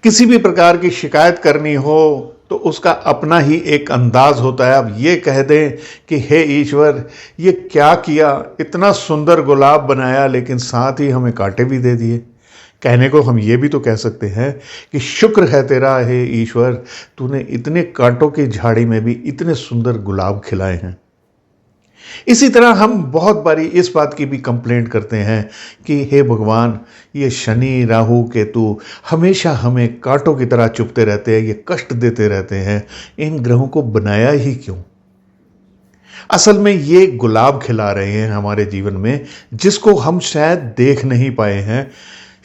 किसी भी प्रकार की शिकायत करनी हो तो उसका अपना ही एक अंदाज होता है। अब ये कह दें कि हे ईश्वर, ये क्या किया, इतना सुंदर गुलाब बनाया लेकिन साथ ही हमें कांटे भी दे दिए। कहने को हम ये भी तो कह सकते हैं कि शुक्र है तेरा हे ईश्वर, तूने इतने कांटों की झाड़ी में भी इतने सुंदर गुलाब खिलाए हैं। इसी तरह हम बहुत बारी इस बात की भी कंप्लेंट करते हैं कि हे भगवान, ये शनि राहु केतु हमेशा हमें कांटों की तरह चुभते रहते हैं, ये कष्ट देते रहते हैं, इन ग्रहों को बनाया ही क्यों। असल में ये गुलाब खिला रहे हैं हमारे जीवन में, जिसको हम शायद देख नहीं पाए हैं।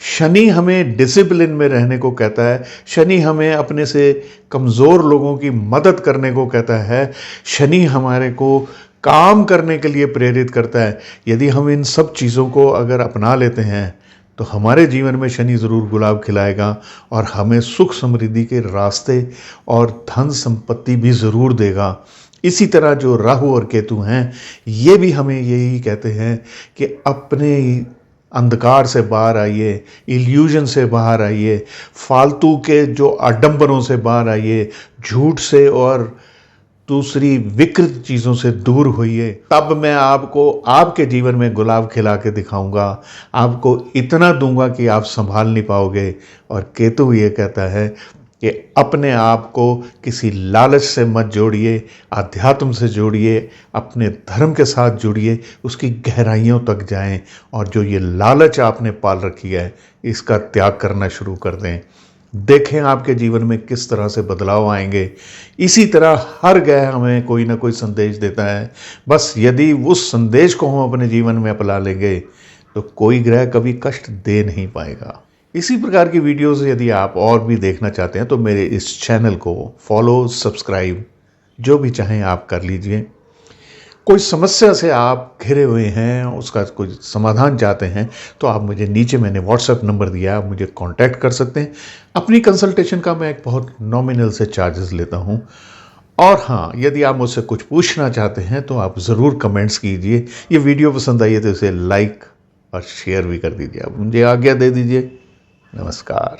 शनि हमें डिसिप्लिन में रहने को कहता है, शनि हमें अपने से कमज़ोर लोगों की मदद करने को कहता है, शनि हमारे को काम करने के लिए प्रेरित करता है। यदि हम इन सब चीज़ों को अगर अपना लेते हैं तो हमारे जीवन में शनि ज़रूर गुलाब खिलाएगा और हमें सुख समृद्धि के रास्ते और धन संपत्ति भी ज़रूर देगा। इसी तरह जो राहु और केतु हैं, ये भी हमें यही कहते हैं कि अपने अंधकार से बाहर आइए, इल्यूजन से बाहर आइए, फालतू के जो आडंबरों से बाहर आइए, झूठ से और दूसरी विकृत चीज़ों से दूर होइए। तब मैं आपको आपके जीवन में गुलाब खिला के दिखाऊंगा, आपको इतना दूंगा कि आप संभाल नहीं पाओगे। और केतु ये कहता है कि अपने आप को किसी लालच से मत जोड़िए, आध्यात्म से जोड़िए, अपने धर्म के साथ जुड़िए, उसकी गहराइयों तक जाएं और जो ये लालच आपने पाल रखी है इसका त्याग करना शुरू कर दें। देखें आपके जीवन में किस तरह से बदलाव आएंगे। इसी तरह हर ग्रह हमें कोई ना कोई संदेश देता है, बस यदि उस संदेश को हम अपने जीवन में अपना लेंगे तो कोई ग्रह कभी कष्ट दे नहीं पाएगा। इसी प्रकार की वीडियोस यदि आप और भी देखना चाहते हैं तो मेरे इस चैनल को फॉलो, सब्सक्राइब जो भी चाहें आप कर लीजिए। कोई समस्या से आप घिरे हुए हैं, उसका कोई समाधान चाहते हैं तो आप मुझे नीचे मैंने व्हाट्सएप नंबर दिया, आप मुझे कांटेक्ट कर सकते हैं। अपनी कंसल्टेशन का मैं एक बहुत नॉमिनल से चार्जेस लेता हूं। और हाँ, यदि आप मुझसे कुछ पूछना चाहते हैं तो आप ज़रूर कमेंट्स कीजिए। ये वीडियो पसंद आई है तो इसे लाइक और शेयर भी कर दीजिए। आप मुझे आज्ञा दे दीजिए। नमस्कार।